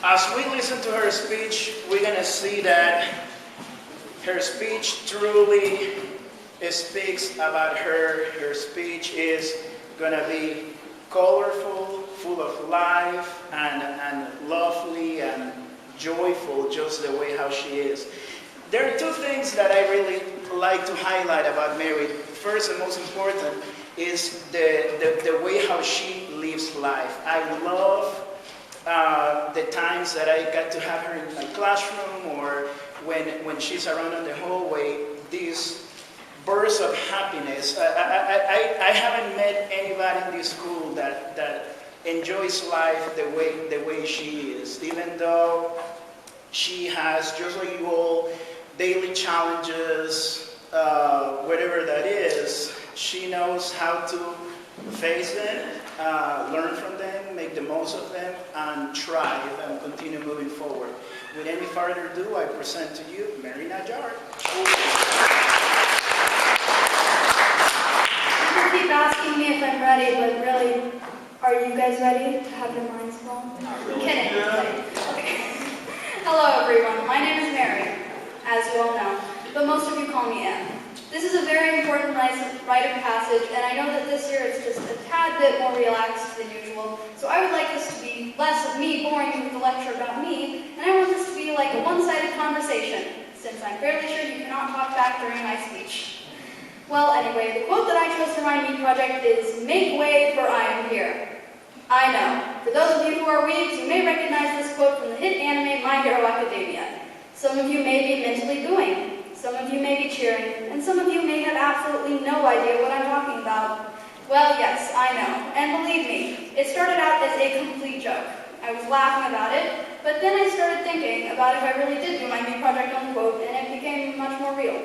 As we listen to her speech, we're going to see that her speech truly speaks about her. Her speech is going to be colorful, full of life, and lovely and joyful, just the way how she is. There are two things that I really like to highlight about Mary. First and most important is the way how she lives life. I love the times that I got to have her in my classroom, or when she's around in the hallway, these bursts of happiness. I haven't met anybody in this school that enjoys life the way she is, even though she has, just like you all, daily challenges, whatever that is. She knows how to face them, learn from them, make the most of them, and thrive and continue moving forward. With any further ado, I present to you Mary Najjar. People keep asking me if I'm ready, but really, are you guys ready to have your minds blown? Not really. Kidding. Okay. Hello, everyone. My name is Mary, as you all know, but most of you call me Em. This is a very important rite of passage, and I know that this year it's just a tad bit more relaxed than usual, so I would like this to be less of me boring you with a lecture about me, and I want this to be like a one-sided conversation, since I'm fairly sure you cannot talk back during my speech. Well, anyway, the quote that I chose for my me project is, "Make way, for I am here." I know, for those of you who are weebs, you may recognize this quote from the hit anime My Hero Academia. Some of you may be mentally booing. Some of you may be cheering, and some of you may have absolutely no idea what I'm talking about. Well, yes, I know, and believe me, it started out as a complete joke. I was laughing about it, but then I started thinking about if I really did do my me project on the quote, and it became much more real.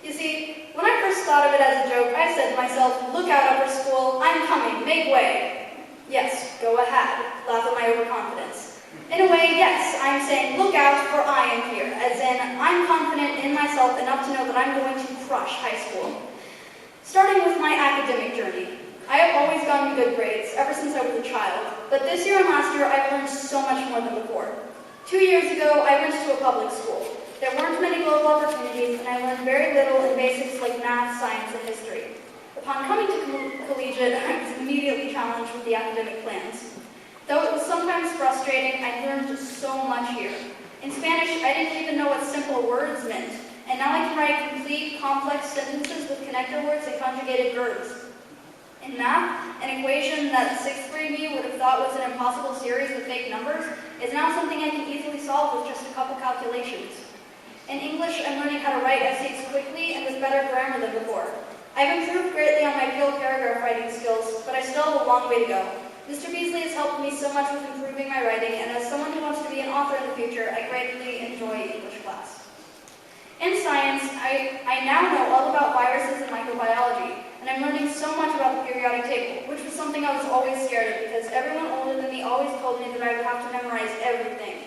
You see, when I first thought of it as a joke, I said to myself, "Look out, upper school, I'm coming, make way." Yes, go ahead, laugh at my overconfidence. In a way, yes, I'm saying, look out, for I am here, as in, I'm confident in myself enough to know that I'm going to crush high school. Starting with my academic journey, I have always gotten good grades, ever since I was a child, but this year and last year, I've learned so much more than before. 2 years ago, I went to a public school. There weren't many global opportunities, and I learned very little in basics like math, science, and history. Upon coming to collegiate, I was immediately challenged with the academic plans. Though it was sometimes frustrating, I learned so much here. In Spanish, I didn't even know what simple words meant, and now I can write complete, complex sentences with connector words and conjugated verbs. In math, an equation that 6th grade me would have thought was an impossible series of fake numbers is now something I can easily solve with just a couple calculations. In English, I'm learning how to write essays quickly and with better grammar than before. I've improved greatly on my pure paragraph writing skills, but I still have a long way to go. Mr. Beasley has helped me so much with improving my writing, and as someone who wants to be an author in the future, I greatly enjoy English class. In science, I now know all about viruses and microbiology, and I'm learning so much about the periodic table, which was something I was always scared of because everyone older than me always told me that I would have to memorize everything.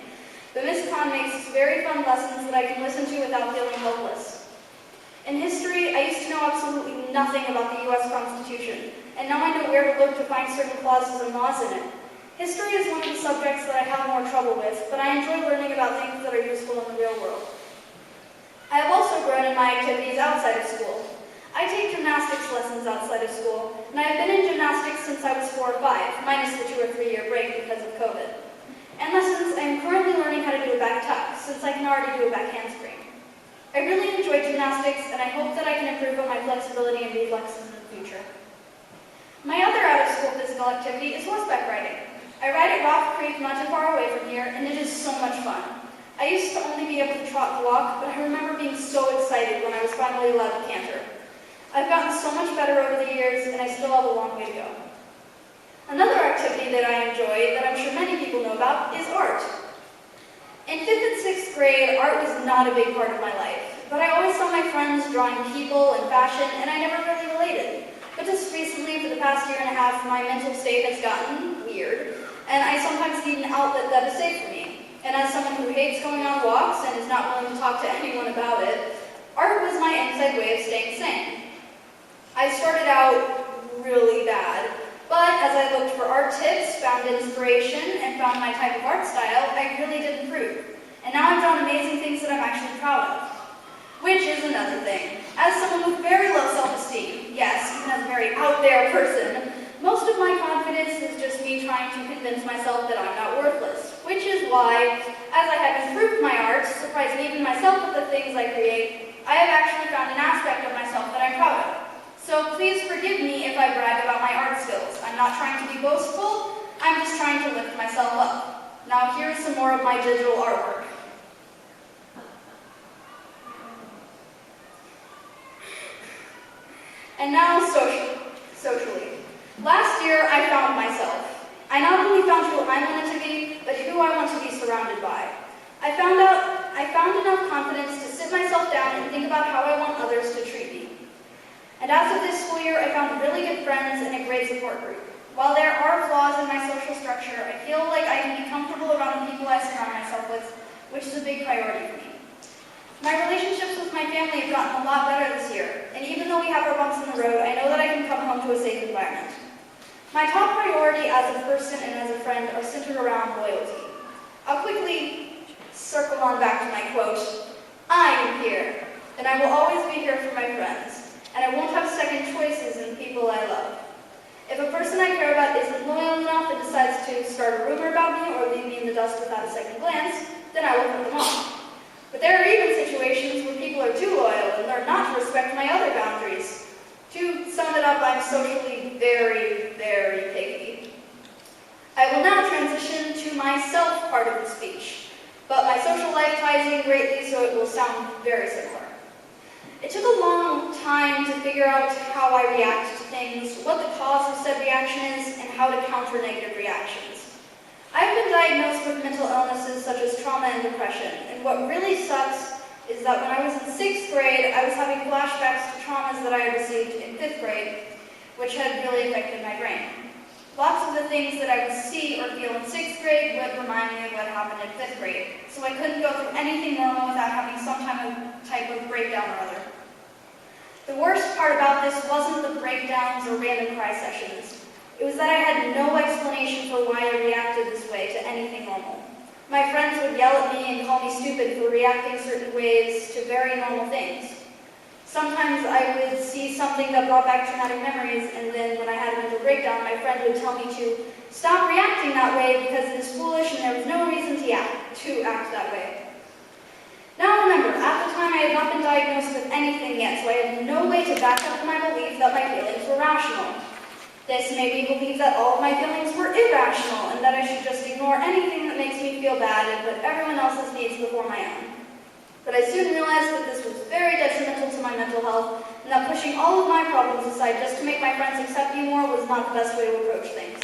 But Miss Khan makes very fun lessons that I can listen to without feeling hopeless. In history, I used to know absolutely nothing about the U.S. Constitution, and now I know where to look to find certain clauses and laws in it. History is one of the subjects that I have more trouble with, but I enjoy learning about things that are useful in the real world. I have also grown in my activities outside of school. I take gymnastics lessons outside of school, and I have been in gymnastics since I was 4 or 5, minus the 2 or 3 year break because of COVID. And lessons, I am currently learning how to do a back tuck, since I can already do a back handspring. I really enjoy gymnastics, and I hope that I can improve on my flexibility and reflexes in the future. My other out-of-school physical activity is horseback riding. I ride at Rock Creek not too far away from here, and it is so much fun. I used to only be able to trot and walk, but I remember being so excited when I was finally allowed to canter. I've gotten so much better over the years, and I still have a long way to go. Another activity that I enjoy, that I'm sure many people know about, is art. In 5th and 6th grade, art was not a big part of my life, but I always saw my friends drawing people and fashion, and I never really related. But just recently, for the past year and a half, my mental state has gotten weird, and I sometimes need an outlet that is safe for me. And as someone who hates going on walks and is not willing to talk to anyone about it, art was my inside way of staying sane. I started out really bad. But as I looked for art tips, found inspiration, and found my type of art style, I really did improve. And now I've done amazing things that I'm actually proud of. Which is another thing. As someone with very low self-esteem, yes, even as a very out there person, most of my confidence is just me trying to convince myself that I'm not worthless. Which is why, as I have improved my art, surprising even myself with the things I create, I have actually found an aspect of myself that I'm proud of. So please forgive me if I brag about my art skills. I'm not trying to be boastful, I'm just trying to lift myself up. Now here's some more of my digital artwork. And now socially. Last year I found myself. I not only found who I wanted to be, but who I want to be surrounded by. I found enough confidence to sit myself down and think about how I want others to treat me. And as of this school year, I found really good friends and a great support group. While there are flaws in my social structure, I feel like I can be comfortable around the people I surround myself with, which is a big priority for me. My relationships with my family have gotten a lot better this year, and even though we have our bumps in the road, I know that I can come home to a safe environment. My top priority as a person and as a friend are centered around loyalty. I'll quickly circle on back to my quote, I am here, and I will always be here for my friends, and I won't have second choices in people I love. If a person I care about isn't loyal enough and decides to start a rumor about me or leave me in the dust without a second glance, then I will cut them off. But there are even situations where people are too loyal and learn not to respect my other boundaries. To sum it up, I'm socially very, very picky. I will now transition to my self part of the speech, but my social life ties in greatly, so it will sound very similar. It took a long time to figure out how I react to things, what the cause of said reaction is, and how to counter negative reactions. I have been diagnosed with mental illnesses such as trauma and depression, and what really sucks is that when I was in 6th grade, I was having flashbacks to traumas that I had received in 5th grade, which had really affected my brain. Lots of the things that I would see or feel in 6th grade would remind me of what happened in 5th grade, so I couldn't go through anything normal without having some type of breakdown or other. The worst part about this wasn't the breakdowns or random cry sessions. It was that I had no explanation for why I reacted this way to anything normal. My friends would yell at me and call me stupid for reacting certain ways to very normal things. Sometimes I would see something that brought back traumatic memories, and then when I had a mental breakdown, my friend would tell me to stop reacting that way because it is foolish and there was no reason to act that way. Now remember, at the time I had not been diagnosed with anything yet, so I had no way to back up my belief that my feelings were rational. This made me believe that all of my feelings were irrational and that I should just ignore anything that makes me feel bad and put everyone else's needs before my own. But I soon realized that this was very detrimental to my mental health and that pushing all of my problems aside just to make my friends accept me more was not the best way to approach things.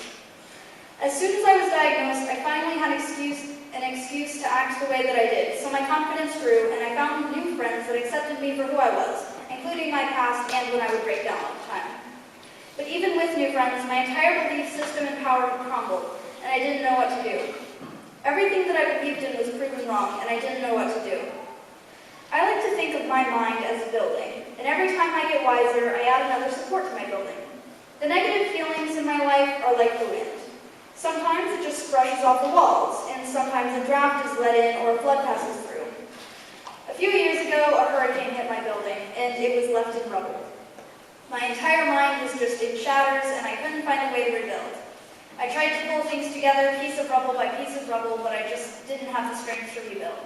As soon as I was diagnosed, I finally had an excuse to act the way that I did, so my confidence grew and I found new friends that accepted me for who I was, including my past and when I would break down all the time. But even with new friends, my entire belief system and power crumbled, and I didn't know what to do. Everything that I believed in was proven wrong, and I didn't know what to do. I like to think of my mind as a building, and every time I get wiser, I add another support to my building. The negative feelings in my life are like the wind. Sometimes it just brushes off the walls, and sometimes a draft is let in or a flood passes through. A few years ago, a hurricane hit my building, and it was left in rubble. My entire mind was just in shatters, and I couldn't find a way to rebuild. I tried to pull things together, piece of rubble by piece of rubble, but I just didn't have the strength to rebuild.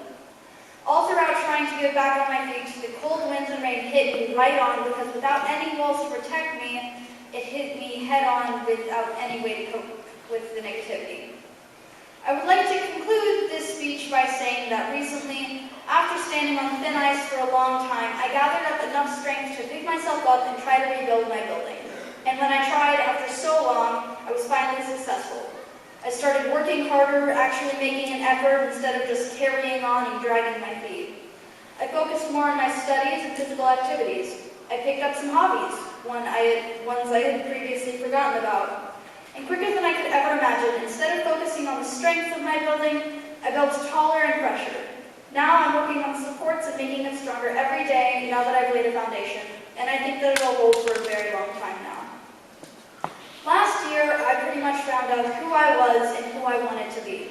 All throughout trying to get back on my feet, the cold winds and rain hit me right on because without any walls to protect me, it hit me head on without any way to cope with the negativity. I would like to conclude this speech by saying that recently, after standing on thin ice for a long time, I gathered up enough strength to pick myself up and try to rebuild my building. And when I tried, after so long, I was finally successful. I started working harder, actually making an effort instead of just carrying on and dragging my feet. I focused more on my studies and physical activities. I picked up some hobbies, ones I had previously forgotten about. And quicker than I could ever imagine, instead of focusing on the strength of my building, I built taller and fresher. Now I'm working on supports and making it stronger every day now that I've laid a foundation, and I think that it'll hold for a very long time now. Last year, I pretty much found out who I was and who I wanted to be.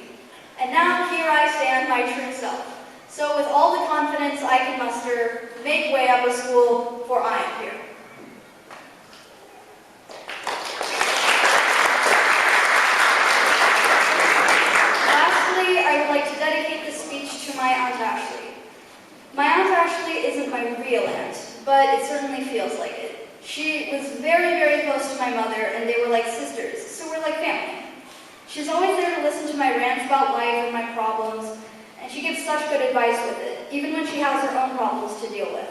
And now here I stand, my true self. So with all the confidence I can muster, make way up a school, for I am here. Lastly, I would like to dedicate this speech to my Aunt Ashley. My Aunt Ashley isn't my real aunt, but it certainly feels like it. She was very, very close to my mother, and they were like sisters, so we're like family. She's always there to listen to my rants about life and my problems, and she gives such good advice with it, even when she has her own problems to deal with.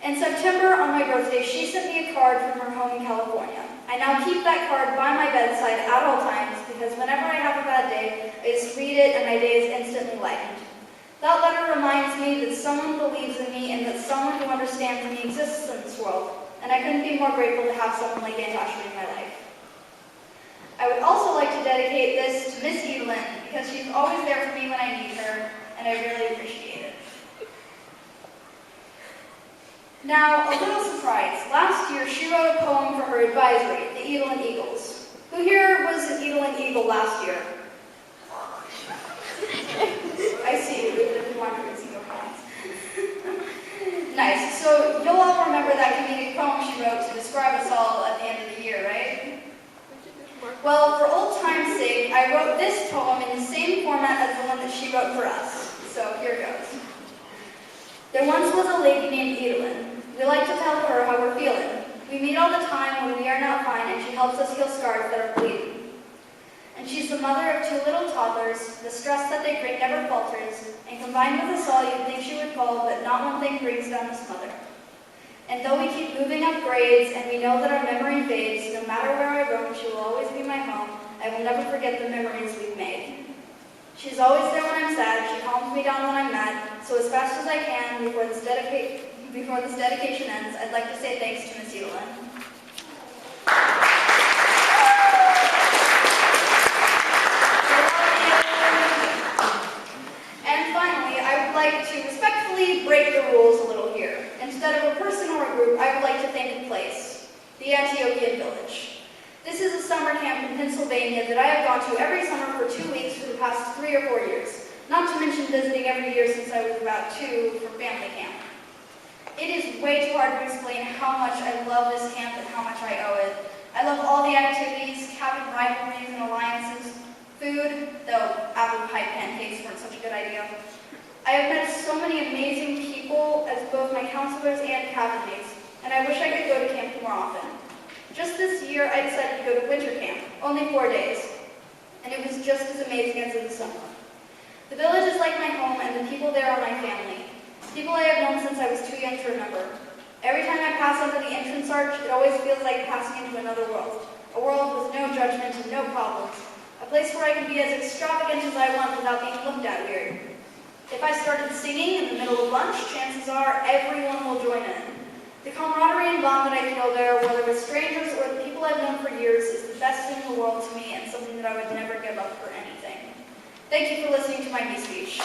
In September, on my birthday, she sent me a card from her home in California. I now keep that card by my bedside at all times because whenever I have a bad day, I just read it and my day is instantly lightened. That letter reminds me that someone believes in me and that someone who understands me exists in this world, and I couldn't be more grateful to have someone like Aunt Ashley in my life. I would also like to dedicate this to Miss Evelyn because she's always there for me when I need her, and I really appreciate it. Now, a little surprise. Last year, she wrote a poem for her advisory, the Evelyn Eagles. Who here was an Evelyn Eagle last year? I see you. We've been wondering single poems. Nice. So you'll all remember that comedic poem she wrote to describe us all at the end of the year, right? Well, for old time's sake, I wrote this poem in the same format as the one that she wrote for us. So here goes. There once was a lady named Evelyn. We like to tell her how we're feeling. We meet all the time when we are not fine, and she helps us heal scars that are bleeding. And she's the mother of 2 little toddlers. The stress that they bring never falters, and combined with us all, you'd think she would fall, but not one thing brings down this mother. And though we keep moving up grades, and we know that our memory fades, no matter where I roam, she will always be my home. I will never forget the memories we've made. She's always there when I'm sad. She calms me down when I'm mad. So as fast as I can, before this dedication ends, I'd like to say thanks to Miss Evelyn. And finally, I would like to respectfully break the rules a little here. Instead of a person or a group, I would like to thank a place, the Antiochian Village. This is a summer camp in Pennsylvania that I have gone to every summer for 2 weeks for the past 3 or 4 years, not to mention visiting every year since I was about 2 for family camp. It is way too hard to explain how much I love this camp and how much I owe it. I love all the activities, cabin rivalries and alliances, food, though apple pie pancakes weren't such a good idea. I have met so many amazing people as both my counselors and cabin mates, and I wish I could go to camp more often. Just this year, I decided to go to winter camp, only 4 days, and it was just as amazing as in the summer. The village is like my home, and the people there are my family. People I have known since I was too young to remember. Every time I pass under the entrance arch, it always feels like passing into another world. A world with no judgment and no problems. A place where I can be as extravagant as I want without being looked at weird. If I started singing in the middle of lunch, chances are everyone will join in. The camaraderie and bond that I feel there, whether with strangers or the people I've known for years, is the best thing in the world to me and something that I would never give up for anything. Thank you for listening to my speech.